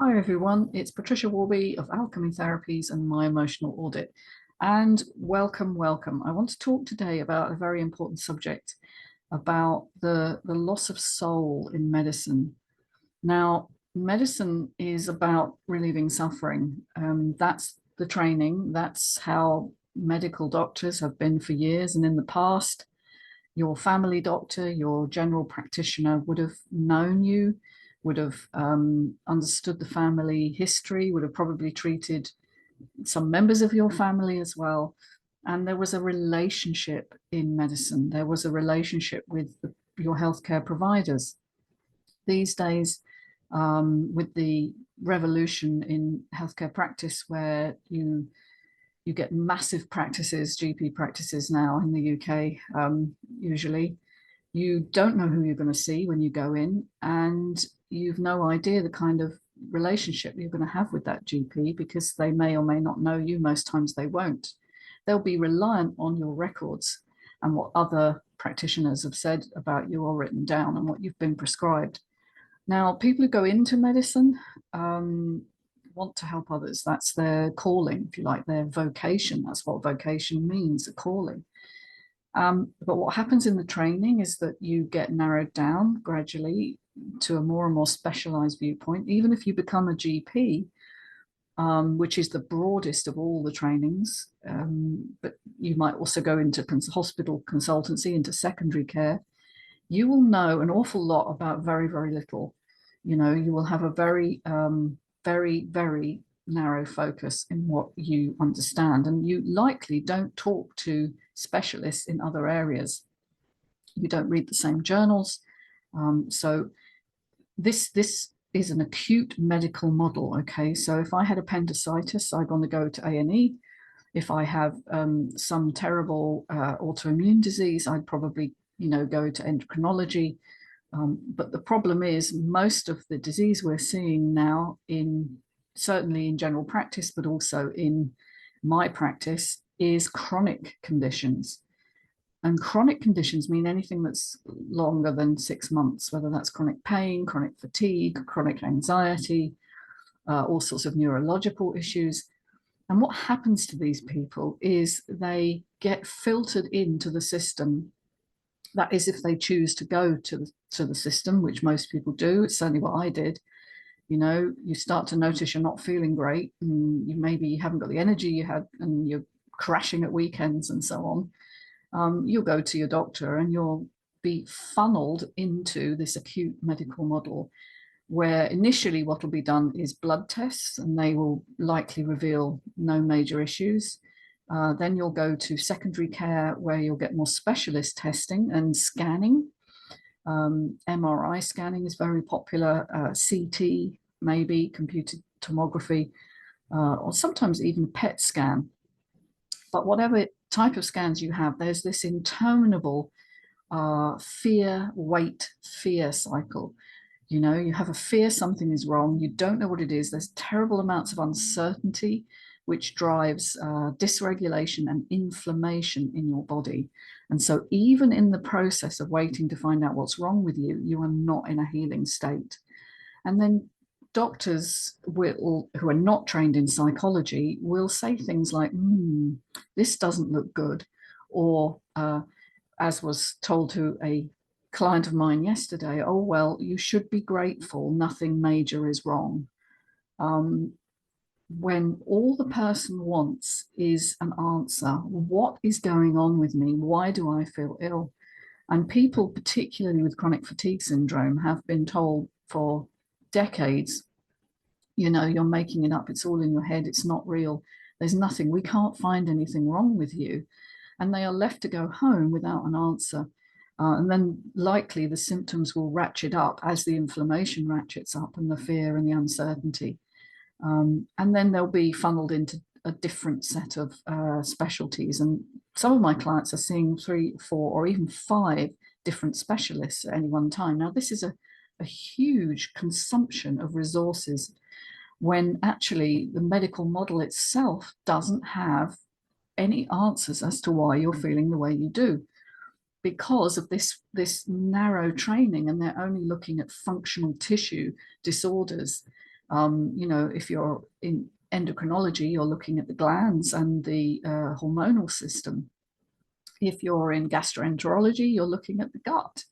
Hi everyone, it's Patricia Warby of Alchemy Therapies and My Emotional Audit. And welcome, welcome. I want to talk today about a very important subject about the loss of soul in medicine. Now, medicine is about relieving suffering. That's the training. That's how medical doctors have been for years. And in the past, your family doctor, your general practitioner would have known you, would have understood the family history, would have probably treated some members of your family as well. And there was a relationship in medicine. There was a relationship with your healthcare providers. These days, with the revolution in healthcare practice, where you get massive practices, GP practices now in the UK, usually. You don't know who you're going to see when you go in, and you've no idea the kind of relationship you're going to have with that GP because they may or may not know you. Most times they won't. They'll be reliant on your records and what other practitioners have said about you or written down and what you've been prescribed. Now, people who go into medicine want to help others. That's their calling, if you like, their vocation. That's what vocation means, a calling. But what happens in the training is that you get narrowed down gradually to a more and more specialized viewpoint. Even if you become a GP, which is the broadest of all the trainings, but you might also go into hospital consultancy, into secondary care, you will know an awful lot about very, very little. You will have a very, very narrow focus in what you understand, and you likely don't talk to specialists in other areas. You don't read the same journals. So this is an acute medical model. Okay, so if I had appendicitis, I'd want to go to A&E. If I have some terrible autoimmune disease, I'd probably go to endocrinology. But the problem is most of the disease we're seeing now, certainly in general practice, but also in my practice, is chronic conditions. And chronic conditions mean anything that's longer than 6 months, whether that's chronic pain, chronic fatigue, chronic anxiety, all sorts of neurological issues. And what happens to these people is they get filtered into the system. That is, if they choose to go to the system, which most people do. It's certainly what I did. You start to notice you're not feeling great, and maybe you haven't got the energy you had, and you're crashing at weekends and so on. You'll go to your doctor and you'll be funneled into this acute medical model, where initially what will be done is blood tests, and they will likely reveal no major issues. Then you'll go to secondary care, where you'll get more specialist testing and scanning. MRI scanning is very popular, CT, maybe computed tomography, or sometimes even PET scan. But whatever type of scans you have, there's this interminable fear, wait, fear cycle. You have a fear something is wrong. You don't know what it is. There's terrible amounts of uncertainty, which drives dysregulation and inflammation in your body. And so even in the process of waiting to find out what's wrong with you, you are not in a healing state. And then doctors who are not trained in psychology will say things like, this doesn't look good. Or as was told to a client of mine yesterday, oh, well, you should be grateful, nothing major is wrong. When all the person wants is an answer, what is going on with me? Why do I feel ill? And people, particularly with chronic fatigue syndrome, have been told for decades, you're making it up, it's all in your head, it's not real, there's nothing, we can't find anything wrong with you. And they are left to go home without an answer. And then likely the symptoms will ratchet up as the inflammation ratchets up and the fear and the uncertainty. And then they'll be funneled into a different set of specialties. And some of my clients are seeing 3, 4, or even 5 different specialists at any one time. Now, this is a huge consumption of resources, when actually the medical model itself doesn't have any answers as to why you're feeling the way you do, because of this narrow training, and they're only looking at functional tissue disorders. If you're in endocrinology, you're looking at the glands and the hormonal system. If you're in gastroenterology, you're looking at the gut.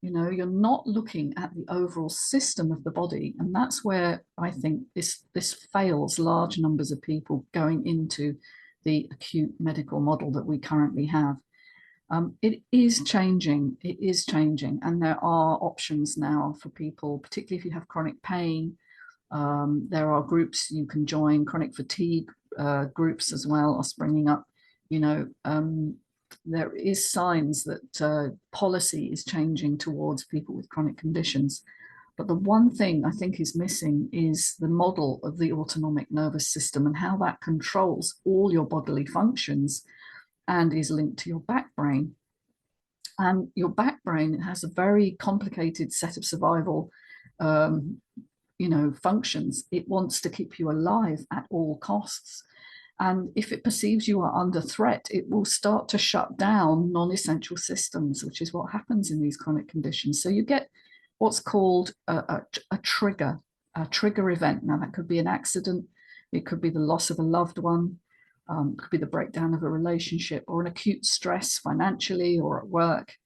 You're not looking at the overall system of the body. And that's where I think this fails large numbers of people going into the acute medical model that we currently have. It is changing. It is changing. And there are options now for people, particularly if you have chronic pain. There are groups you can join. Chronic fatigue groups as well are springing up. There is signs that policy is changing towards people with chronic conditions. But the one thing I think is missing is the model of the autonomic nervous system and how that controls all your bodily functions and is linked to your back brain. And your back brain has a very complicated set of survival functions. It wants to keep you alive at all costs. And if it perceives you are under threat, it will start to shut down non-essential systems, which is what happens in these chronic conditions. So you get what's called a trigger event. Now, that could be an accident. It could be the loss of a loved one. It could be the breakdown of a relationship, or an acute stress financially or at work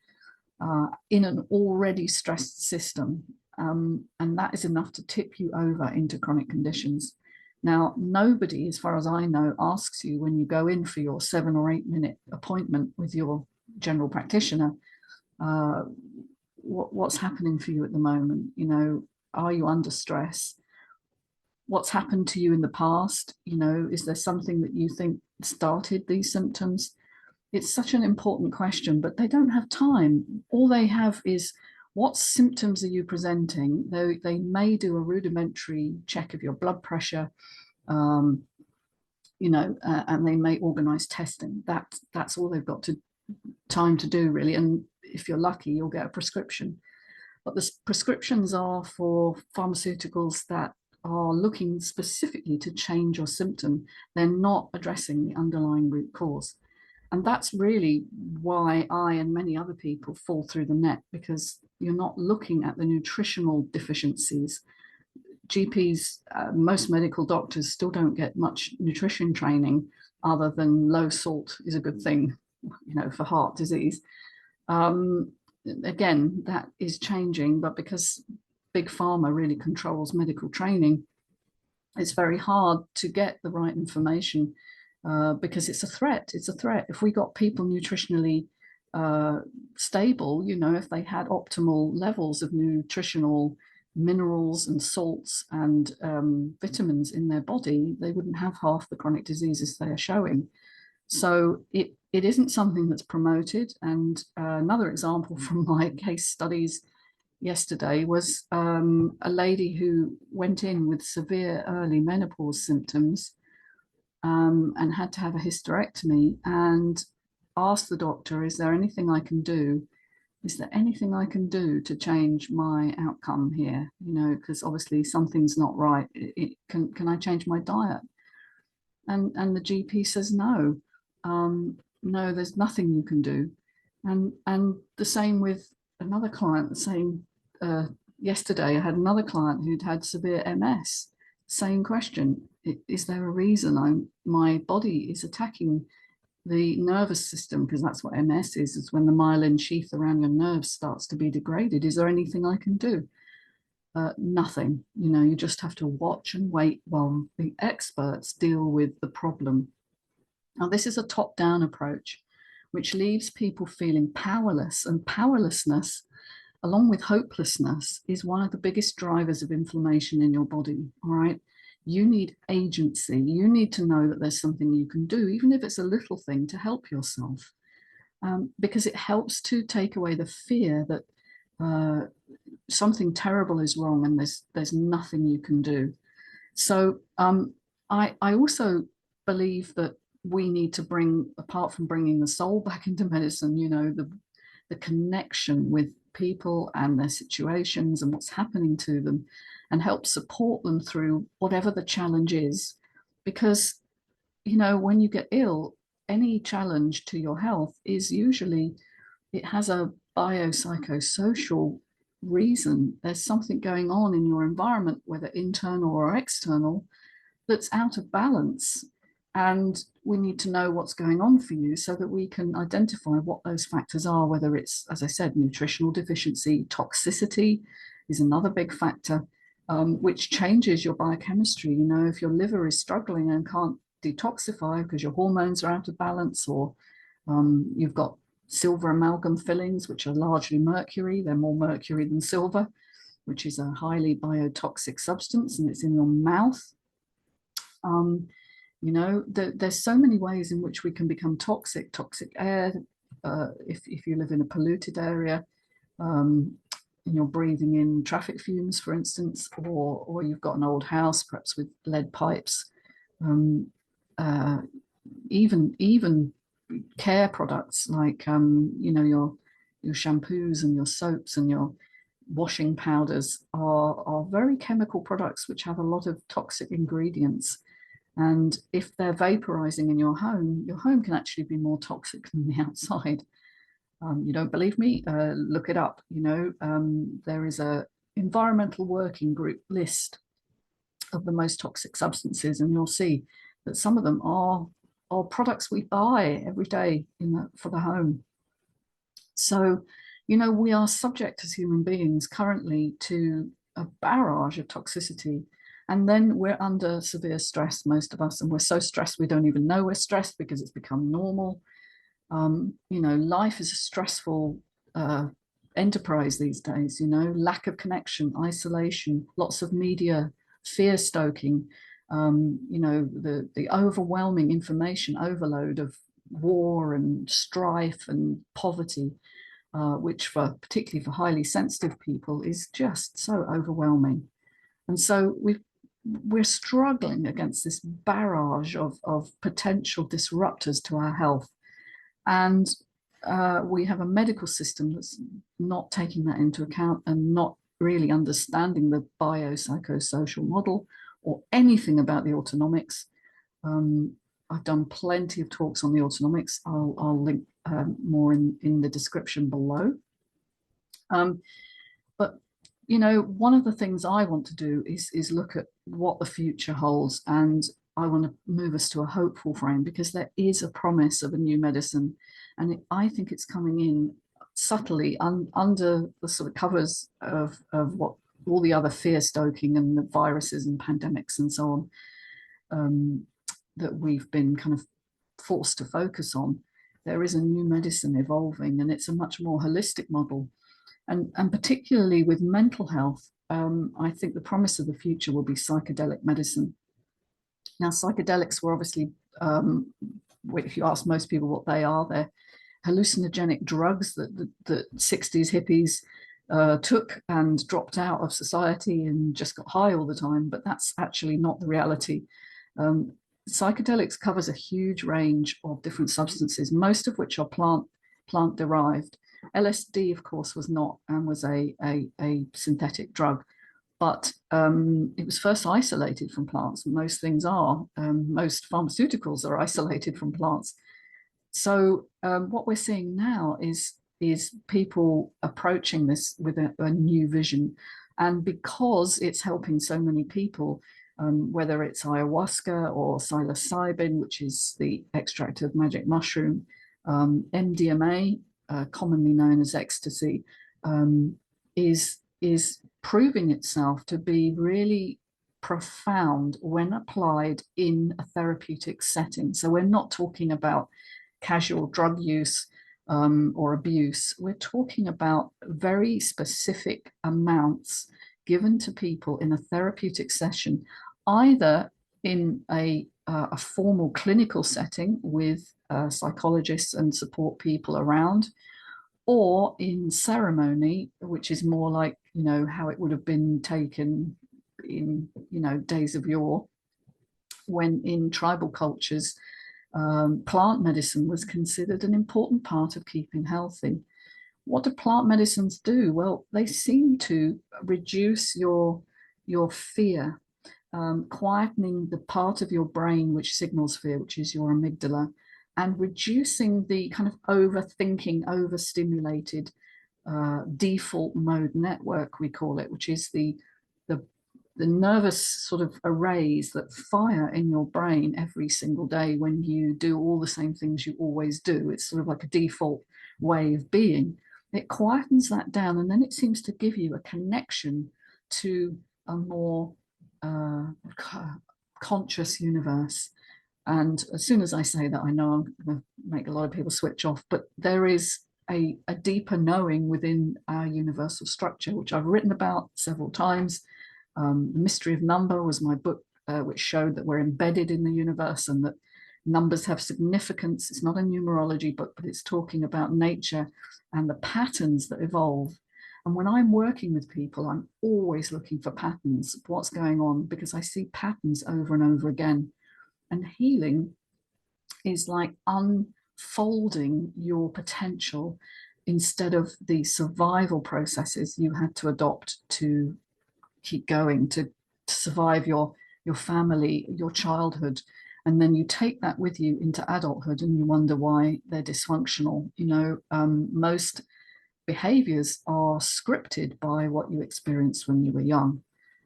in an already stressed system. And that is enough to tip you over into chronic conditions. Now, nobody, as far as I know, asks you when you go in for your 7 or 8 minute appointment with your general practitioner, what's happening for you at the moment? Are you under stress? What's happened to you in the past? Is there something that you think started these symptoms? It's such an important question, but they don't have time. All they have is, what symptoms are you presenting? They may do a rudimentary check of your blood pressure, and they may organize testing. That's all they've got time to do, really. And if you're lucky, you'll get a prescription. But the prescriptions are for pharmaceuticals that are looking specifically to change your symptom. They're not addressing the underlying root cause. And that's really why I and many other people fall through the net, because you're not looking at the nutritional deficiencies. GPs, most medical doctors still don't get much nutrition training other than low salt is a good thing, for heart disease. Again, that is changing, but because Big Pharma really controls medical training, it's very hard to get the right information. Because it's a threat. It's a threat. If we got people nutritionally stable, if they had optimal levels of nutritional minerals and salts and vitamins in their body, they wouldn't have half the chronic diseases they are showing. So it isn't something that's promoted. And another example from my case studies yesterday was a lady who went in with severe early menopause symptoms, and had to have a hysterectomy, and asked the doctor, is there anything I can do? Is there anything I can do to change my outcome here? Because obviously something's not right. Can I change my diet? And the GP says, no, there's nothing you can do. And the same with another client. Yesterday I had another client who'd had severe MS. Same question. Is there a reason my body is attacking the nervous system? Because that's what MS is when the myelin sheath around your nerves starts to be degraded. Is there anything I can do? Nothing. You just have to watch and wait while the experts deal with the problem. Now, this is a top-down approach, which leaves people feeling powerless, and powerlessness, along with hopelessness, is one of the biggest drivers of inflammation in your body. All right. You need agency. You need to know that there's something you can do, even if it's a little thing, to help yourself, because it helps to take away the fear that something terrible is wrong and there's nothing you can do. So I also believe that we need to bring, apart from bringing the soul back into medicine, the connection with people and their situations and what's happening to them, and help support them through whatever the challenge is. Because, when you get ill, any challenge to your health is usually, it has a biopsychosocial reason, there's something going on in your environment, whether internal or external, that's out of balance. And we need to know what's going on for you so that we can identify what those factors are, whether it's, as I said, nutritional deficiency. Toxicity is another big factor, which changes your biochemistry. You know, if your liver is struggling and can't detoxify because your hormones are out of balance, or you've got silver amalgam fillings, which are largely mercury. They're more mercury than silver, which is a highly biotoxic substance, and it's in your mouth. You know, there's so many ways in which we can become toxic. Toxic air, if you live in a polluted area, and you're breathing in traffic fumes, for instance, or you've got an old house, perhaps with lead pipes. Even care products like you know, your shampoos and your soaps and your washing powders are very chemical products which have a lot of toxic ingredients. And if they're vaporizing in your home can actually be more toxic than the outside. You don't believe me? Look it up. You know, there is a environmental working group list of the most toxic substances, and you'll see that some of them are products we buy every day for the home. So, you know, we are subject as human beings currently to a barrage of toxicity. And then we're under severe stress, most of us, and we're so stressed we don't even know we're stressed because it's become normal. You know, life is a stressful enterprise these days, you know, lack of connection, isolation, lots of media, fear stoking, you know, the overwhelming information overload of war and strife and poverty, which particularly for highly sensitive people is just so overwhelming. And so we're struggling against this barrage of potential disruptors to our health. And we have a medical system that's not taking that into account and not really understanding the biopsychosocial model or anything about the autonomics. I've done plenty of talks on the autonomics. I'll link more in the description below. But you know, one of the things I want to do is look at what the future holds, and I want to move us to a hopeful frame, because there is a promise of a new medicine, and I think it's coming in subtly under the sort of covers of what all the other fear stoking and the viruses and pandemics and so on, that we've been kind of forced to focus on. There is a new medicine evolving, and it's a much more holistic model. And particularly with mental health, I think the promise of the future will be psychedelic medicine. Now, psychedelics were obviously, if you ask most people what they are, they're hallucinogenic drugs that the 60s hippies took and dropped out of society and just got high all the time. But that's actually not the reality. Psychedelics covers a huge range of different substances, most of which are plant derived. LSD, of course, was not, and was a synthetic drug, but it was first isolated from plants. Most things are. Most pharmaceuticals are isolated from plants. So what we're seeing now is people approaching this with a new vision, and because it's helping so many people, whether it's ayahuasca or psilocybin, which is the extract of magic mushroom, MDMA, commonly known as ecstasy, is proving itself to be really profound when applied in a therapeutic setting. So we're not talking about casual drug use or abuse. We're talking about very specific amounts given to people in a therapeutic session, either in a formal clinical setting with psychologists and support people around, or in ceremony, which is more like, you know, how it would have been taken in, you know, days of yore, when in tribal cultures, plant medicine was considered an important part of keeping healthy. What do plant medicines do? Well, they seem to reduce your fear, quietening the part of your brain which signals fear, which is your amygdala, and reducing the kind of overthinking, overstimulated default mode network, we call it, which is the the nervous sort of arrays that fire in your brain every single day when you do all the same things you always do. It's sort of like a default way of being. It quietens that down, and then it seems to give you a connection to a more conscious universe. And as soon as I say that, I know I'm going to make a lot of people switch off, but there is a deeper knowing within our universal structure, which I've written about several times. The Mystery of Number was my book, which showed that we're embedded in the universe and that numbers have significance. It's not a numerology book, but it's talking about nature and the patterns that evolve. And when I'm working with people, I'm always looking for patterns, what's going on, because I see patterns over and over again. And healing is like unfolding your potential instead of the survival processes you had to adopt to keep going, to survive your family, your childhood. And then you take that with you into adulthood and you wonder why they're dysfunctional. Most behaviors are scripted by what you experienced when you were young.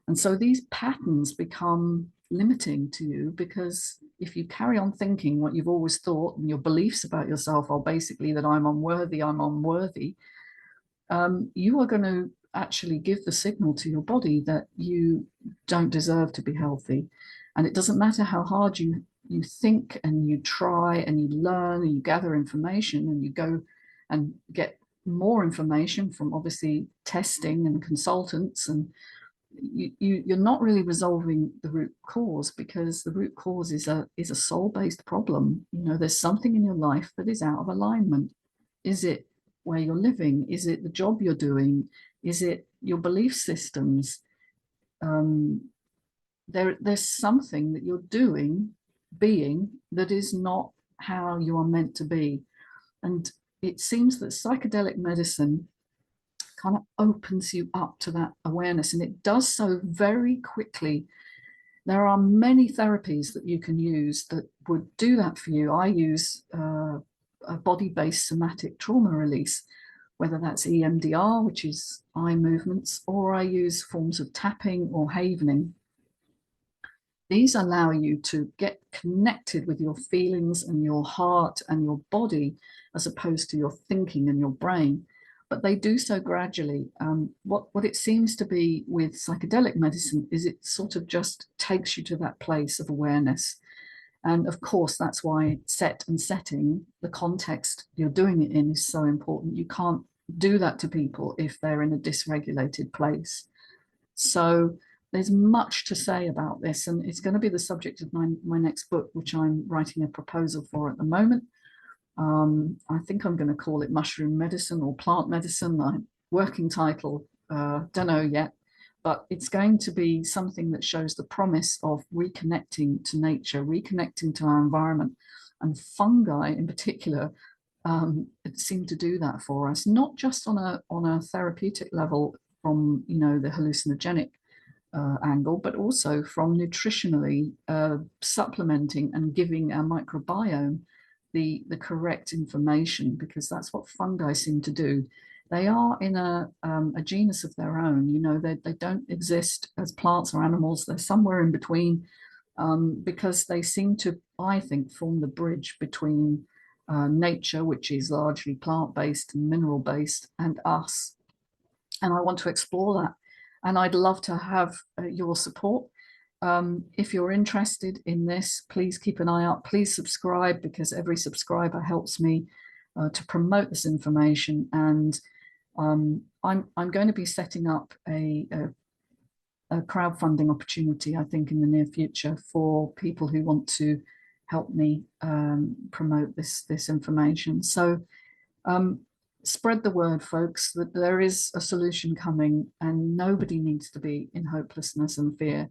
And so these patterns become limiting to you, because if you carry on thinking what you've always thought and your beliefs about yourself are basically that I'm unworthy, you are going to actually give the signal to your body that you don't deserve to be healthy. And it doesn't matter how hard you think and you try and you learn and you gather information and you go and get more information from obviously testing and consultants, and you're not really resolving the root cause, because the root cause is a soul-based problem. There's something in your life that is out of alignment. Is it where you're living? Is it the job you're doing? Is it your belief systems? There's something that you're being that is not how you are meant to be. And it seems that psychedelic medicine kind of opens you up to that awareness, and it does so very quickly. There are many therapies that you can use that would do that for you. I use a body-based somatic trauma release, whether that's EMDR, which is eye movements, or I use forms of tapping or havening. These allow you to get connected with your feelings and your heart and your body, as opposed to your thinking and your brain. But they do so gradually. What it seems to be with psychedelic medicine is it sort of just takes you to that place of awareness. And of course, that's why set and setting, the context you're doing it in, is so important. You can't do that to people if they're in a dysregulated place. So there's much to say about this, and it's going to be the subject of my next book, which I'm writing a proposal for at the moment. I think I'm going to call it mushroom medicine or plant medicine. My working title, don't know yet, but it's going to be something that shows the promise of reconnecting to nature, reconnecting to our environment, and fungi in particular seem to do that for us, not just on a therapeutic level from the hallucinogenic angle, but also from nutritionally supplementing and giving our microbiome the correct information, because that's what fungi seem to do. They are in a genus of their own. They don't exist as plants or animals. They're somewhere in between, because they seem to, I think, form the bridge between nature, which is largely plant-based and mineral-based, and us. And I want to explore that. And I'd love to have your support. If you're interested in this, please keep an eye out. Please subscribe, because every subscriber helps me to promote this information. And I'm going to be setting up a crowdfunding opportunity, I think, in the near future for people who want to help me promote this information. So spread the word, folks, that there is a solution coming, and nobody needs to be in hopelessness and fear.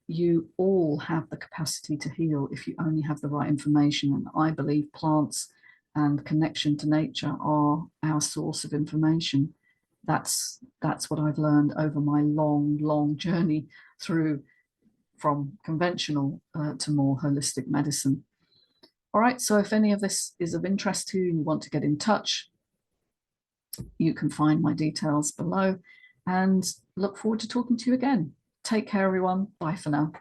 You all have the capacity to heal if you only have the right information. And I believe plants and connection to nature are our source of information. That's what I've learned over my long journey from conventional to more holistic medicine. All right, so if any of this is of interest to you and you want to get in touch, You can find my details below and look forward to talking to you again. Take care, everyone. Bye for now.